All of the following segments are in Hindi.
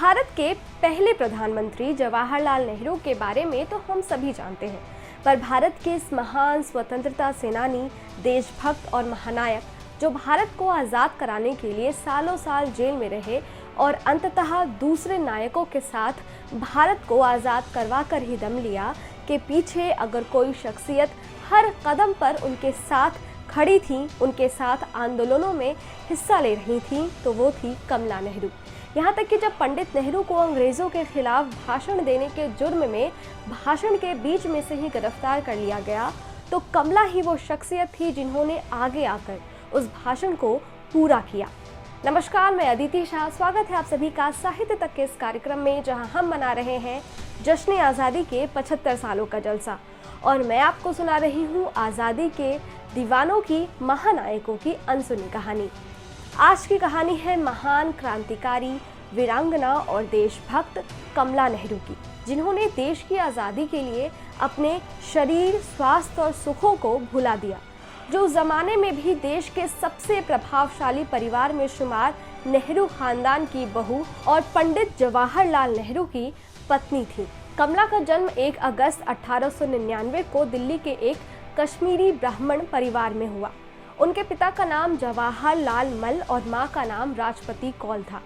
भारत के पहले प्रधानमंत्री जवाहरलाल नेहरू के बारे में तो हम सभी जानते हैं, पर भारत के इस महान स्वतंत्रता सेनानी, देशभक्त और महानायक जो भारत को आज़ाद कराने के लिए सालों साल जेल में रहे और अंततः दूसरे नायकों के साथ भारत को आज़ाद करवा कर ही दम लिया, के पीछे अगर कोई शख्सियत हर कदम पर उनके साथ खड़ी थी, उनके साथ आंदोलनों में हिस्सा ले रही थी, तो वो थी कमला नेहरू। यहाँ तक कि जब पंडित नेहरू को अंग्रेज़ों के खिलाफ भाषण देने के जुर्म में भाषण के बीच में से ही गिरफ्तार कर लिया गया, तो कमला ही वो शख्सियत थी जिन्होंने आगे आकर उस भाषण को पूरा किया। नमस्कार, मैं अदिति शाह, स्वागत है आप सभी का साहित्य तक के इस कार्यक्रम में, जहां हम मना रहे हैं जश्न आज़ादी के 75 सालों का जलसा। और मैं आपको सुना रही हूं आज़ादी के दीवानों की, महानायकों की अनसुनी कहानी। आज की कहानी है महान क्रांतिकारी, वीरांगना और देशभक्त कमला नेहरू की, जिन्होंने देश की आज़ादी के लिए अपने शरीर, स्वास्थ्य और सुखों को भुला दिया, जो उस जमाने में भी देश के सबसे प्रभावशाली परिवार में शुमार नेहरू खानदान की बहू और पंडित जवाहरलाल नेहरू की पत्नी थी। कमला का जन्म 1 अगस्त 1899 को दिल्ली के एक कश्मीरी ब्राह्मण परिवार में हुआ। उनके पिता का नाम जवाहरलाल मल और मां का नाम राजपति कौल था।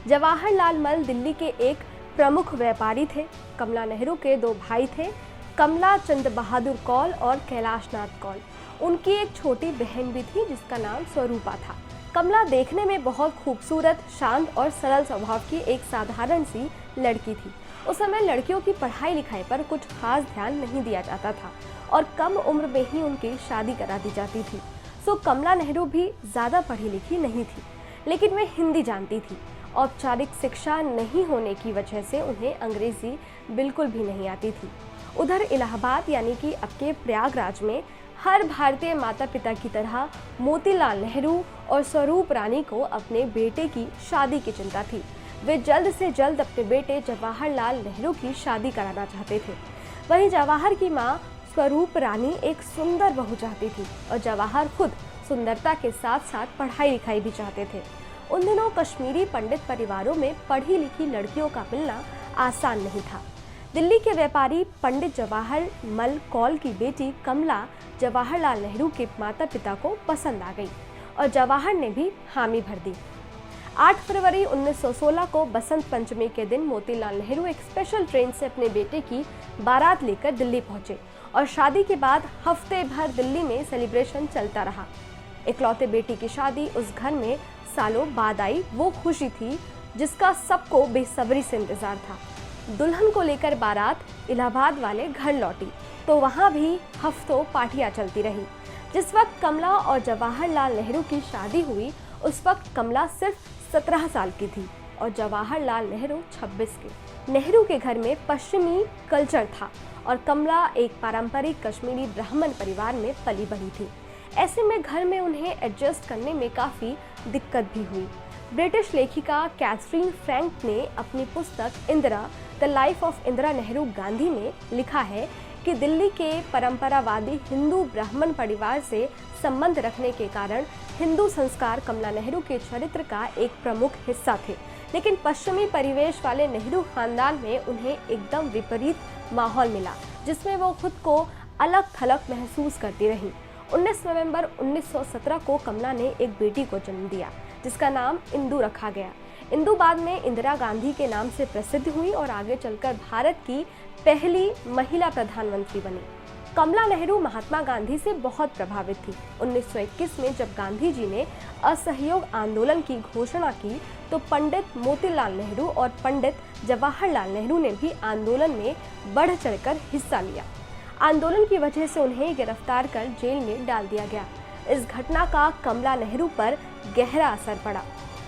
जवाहरलाल मल दिल्ली के एक प्रमुख व्यापारी थे। कमला नेहरू के 2 भाई थे, कमला चंद बहादुर कौल और कैलाशनाथ कौल। उनकी एक छोटी बहन भी थी जिसका नाम स्वरूपा था। कमला देखने में बहुत खूबसूरत, शांत और सरल स्वभाव की एक साधारण सी लड़की थी। उस समय लड़कियों की पढ़ाई लिखाई पर कुछ खास ध्यान नहीं दिया जाता था और कम उम्र में ही उनकी शादी करा दी जाती थी। सो कमला नेहरू भी ज़्यादा पढ़ी लिखी नहीं थी, लेकिन वे हिंदी जानती थी। औपचारिक शिक्षा नहीं होने की वजह से उन्हें अंग्रेज़ी बिल्कुल भी नहीं आती थी। उधर इलाहाबाद यानी कि अब के प्रयागराज में हर भारतीय माता पिता की तरह मोतीलाल नेहरू और स्वरूप रानी को अपने बेटे की शादी की चिंता थी। वे जल्द से जल्द अपने बेटे जवाहरलाल नेहरू की शादी कराना चाहते थे। वहीं जवाहर की मां स्वरूप रानी एक सुंदर बहू चाहती थी और जवाहर खुद सुंदरता के साथ साथ पढ़ाई लिखाई भी चाहते थे। उन दिनों कश्मीरी पंडित परिवारों में पढ़ी लिखी लड़कियों का मिलना आसान नहीं था। दिल्ली के व्यापारी पंडित जवाहर मल कौल की बेटी कमला जवाहरलाल नेहरू के माता पिता को पसंद आ गई और जवाहर ने भी हामी भर दी। 8 फरवरी 1916 को बसंत पंचमी के दिन मोतीलाल नेहरू एक स्पेशल ट्रेन से अपने बेटे की बारात लेकर दिल्ली पहुंचे और शादी के बाद हफ्ते भर दिल्ली में सेलिब्रेशन चलता रहा। इकलौते बेटी की शादी उस घर में सालों बाद आई, वो खुशी थी जिसका सबको बेसब्री से इंतजार था। दुल्हन को लेकर बारात इलाहाबाद वाले घर लौटी तो वहाँ भी हफ्तों पार्टियां चलती रही। जिस वक्त कमला और जवाहरलाल नेहरू की शादी हुई, उस वक्त कमला सिर्फ 17 साल की थी और जवाहरलाल नेहरू 26 के। नेहरू के घर में पश्चिमी कल्चर था और कमला एक पारंपरिक कश्मीरी ब्राह्मण परिवार में पली बढ़ी थी। ऐसे में घर में उन्हें एडजस्ट करने में काफ़ी दिक्कत भी हुई। ब्रिटिश लेखिका कैथरीन फ्रैंक ने अपनी पुस्तक Indira the life of Indira Nehru Gandhi में लिखा है कि दिल्ली के परंपरावादी हिंदू ब्राह्मण परिवार से संबंध रखने के कारण हिंदू संस्कार कमला नेहरू के चरित्र का एक प्रमुख हिस्सा थे, लेकिन पश्चिमी परिवेश वाले नेहरू खानदान में उन्हें एकदम विपरीत माहौल मिला, जिसमें वो खुद को अलग थलग महसूस करती रही। 19 नवंबर 1917 को कमला ने एक बेटी को जन्म दिया जिसका नाम इंदु रखा गया। इंदु बाद में इंदिरा गांधी के नाम से प्रसिद्ध हुई और आगे चलकर भारत की पहली महिला प्रधानमंत्री बनी। कमला नेहरू महात्मा गांधी से बहुत प्रभावित थी। 1921 में जब गांधी जी ने असहयोग आंदोलन की घोषणा की, तो पंडित मोतीलाल नेहरू और पंडित जवाहरलाल नेहरू ने भी आंदोलन में बढ़ चढ़कर हिस्सा लिया। आंदोलन की वजह से उन्हें गिरफ्तार कर जेल में डाल दिया गया। इस घटना का कमला नेहरू पर गहरा असर पड़ा।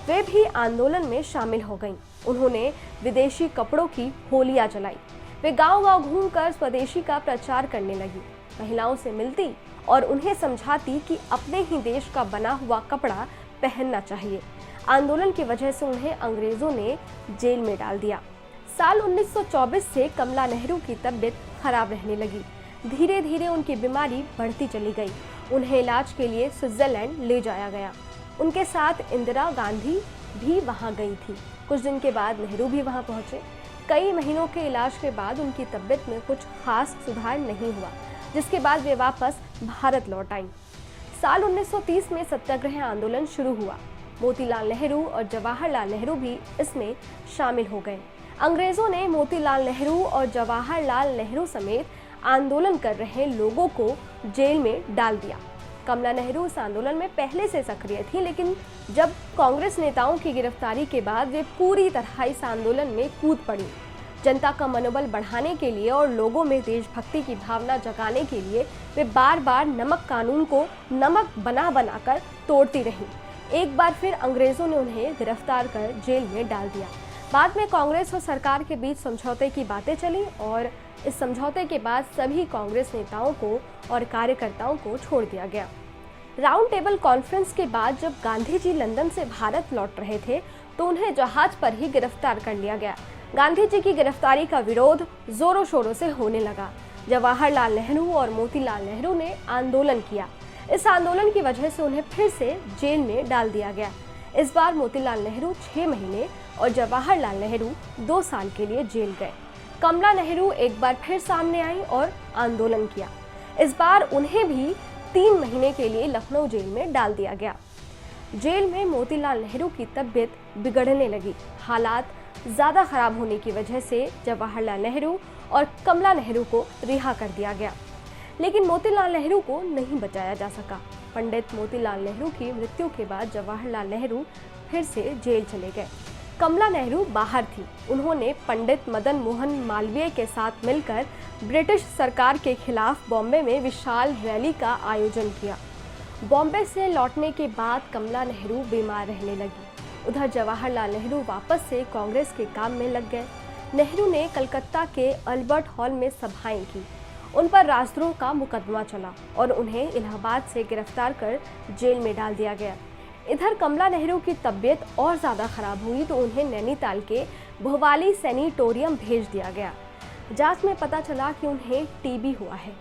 वे भी आंदोलन में शामिल हो गईं। उन्होंने विदेशी कपड़ों की होलियां जलाई। वे गांव-गांव घूमकर स्वदेशी का प्रचार करने लगी। महिलाओं से मिलती और उन्हें समझाती कि अपने ही देश का बना हुआ कपड़ा पहनना चाहिए। आंदोलन की वजह से उन्हें अंग्रेजों ने जेल में डाल दिया। साल 1924 से कमला नेहरू की तबीयत खराब रहने लगी। धीरे धीरे उनकी बीमारी बढ़ती चली गई। उन्हें इलाज के लिए स्विट्जरलैंड ले जाया गया। उनके साथ इंदिरा गांधी, भी वहां गई थी। कुछ दिन के बाद नेहरू भी वहां पहुंचे। कई महीनों के इलाज के बाद उनकी तबीयत में कुछ खास सुधार नहीं हुआ, जिसके बाद वे वापस भारत लौट आईं। साल 1930 में सत्याग्रह आंदोलन शुरू हुआ। मोतीलाल नेहरू और जवाहरलाल नेहरू भी इसमें शामिल हो गए। अंग्रेजों ने मोतीलाल नेहरू और जवाहरलाल नेहरू समेत आंदोलन कर रहे लोगों को जेल में डाल दिया। कमला नेहरू इस आंदोलन में पहले से सक्रिय थी, लेकिन जब कांग्रेस नेताओं की गिरफ्तारी के बाद वे पूरी तरह इस आंदोलन में कूद पड़ी। जनता का मनोबल बढ़ाने के लिए और लोगों में देशभक्ति की भावना जगाने के लिए वे बार बार नमक कानून को नमक बना बनाकर तोड़ती रहीं। एक बार फिर अंग्रेजों ने उन्हें गिरफ्तार कर जेल में डाल दिया। बाद में कांग्रेस और सरकार के बीच समझौते की बातें चली और इस समझौते के बाद सभी कांग्रेस नेताओं को और कार्यकर्ताओं को छोड़ दिया गया। राउंड टेबल कॉन्फ्रेंस के बाद जब गांधी जी लंदन से भारत लौट रहे थे तो उन्हें जहाज पर ही गिरफ्तार कर लिया गया। गांधी जी की गिरफ्तारी का विरोध जोरों शोरों से होने लगा। जवाहरलाल नेहरू और मोतीलाल नेहरू ने आंदोलन किया। इस आंदोलन की वजह से उन्हें फिर से जेल में डाल दिया गया। इस बार मोतीलाल नेहरू 6 महीने और जवाहरलाल नेहरू 2 साल के लिए जेल गए। कमला नेहरू एक बार फिर सामने आई और आंदोलन किया। इस बार उन्हें भी 3 महीने के लिए लखनऊ जेल में डाल दिया गया। जेल में मोतीलाल नेहरू की तबीयत बिगड़ने लगी। हालात ज़्यादा खराब होने की वजह से जवाहरलाल नेहरू और कमला नेहरू को रिहा कर दिया गया, लेकिन मोतीलाल नेहरू को नहीं बचाया जा सका। पंडित मोतीलाल नेहरू की मृत्यु के बाद जवाहरलाल नेहरू फिर से जेल चले गए। कमला नेहरू बाहर थी। उन्होंने पंडित मदन मोहन मालवीय के साथ मिलकर ब्रिटिश सरकार के खिलाफ बॉम्बे में विशाल रैली का आयोजन किया। बॉम्बे से लौटने के बाद कमला नेहरू बीमार रहने लगी। उधर जवाहरलाल नेहरू वापस से कांग्रेस के काम में लग गए। नेहरू ने कलकत्ता के अल्बर्ट हॉल में सभाएं की। उन पर राजद्रोह का मुकदमा चला और उन्हें इलाहाबाद से गिरफ्तार कर जेल में डाल दिया गया। इधर कमला नेहरू की तबीयत और ज़्यादा खराब हुई तो उन्हें नैनीताल के भोवाली सैनिटोरियम भेज दिया गया। जांच में पता चला कि उन्हें टीबी हुआ है।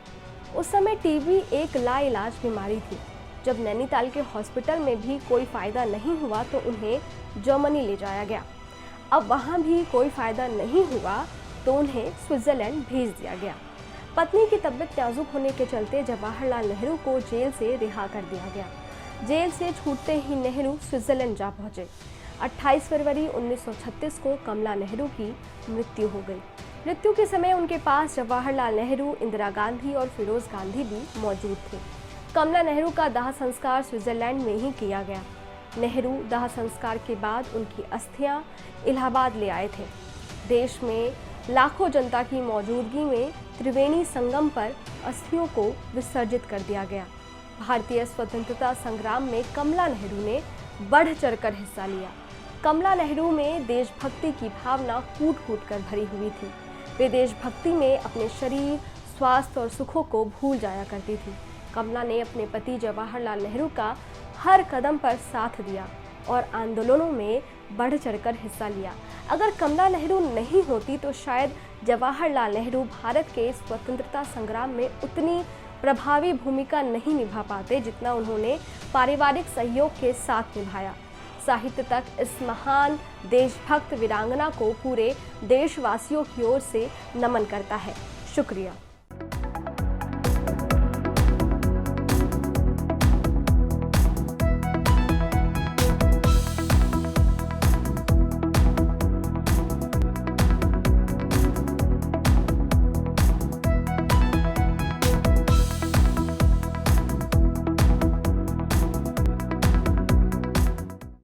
उस समय टीबी एक लाइलाज बीमारी थी। जब नैनीताल के हॉस्पिटल में भी कोई फ़ायदा नहीं हुआ तो उन्हें जर्मनी ले जाया गया। अब वहाँ भी कोई फ़ायदा नहीं हुआ तो उन्हें स्विट्ज़रलैंड भेज दिया गया। पत्नी की तबीयत नाजुक होने के चलते जवाहरलाल नेहरू को जेल से रिहा कर दिया गया। जेल से छूटते ही नेहरू स्विट्ज़रलैंड जा पहुंचे। 28 फरवरी 1936 को कमला नेहरू की मृत्यु हो गई। मृत्यु के समय उनके पास जवाहरलाल नेहरू, इंदिरा गांधी और फिरोज गांधी भी मौजूद थे। कमला नेहरू का दाह संस्कार स्विट्ज़रलैंड में ही किया गया। नेहरू दाह संस्कार के बाद उनकी अस्थियां इलाहाबाद ले आए थे। देश में लाखों जनता की मौजूदगी में त्रिवेणी संगम पर अस्थियों को विसर्जित कर दिया गया। भारतीय स्वतंत्रता संग्राम में कमला नेहरू ने बढ़ चढ़कर हिस्सा लिया। कमला नेहरू में देशभक्ति की भावना कूट-कूट कर भरी हुई थी। वे देशभक्ति में अपने शरीर, स्वास्थ्य और सुखों को भूल जाया करती थी। कमला ने अपने पति जवाहरलाल नेहरू का हर कदम पर साथ दिया और आंदोलनों में बढ़ चढ़कर हिस्सा लिया। अगर कमला नेहरू नहीं होती तो शायद जवाहरलाल नेहरू भारत के स्वतंत्रता संग्राम में उतनी प्रभावी भूमिका नहीं निभा पाते जितना उन्होंने पारिवारिक सहयोग के साथ निभाया। साहित्य तक इस महान देशभक्त वीरांगना को पूरे देशवासियों की ओर से नमन करता है। शुक्रिया।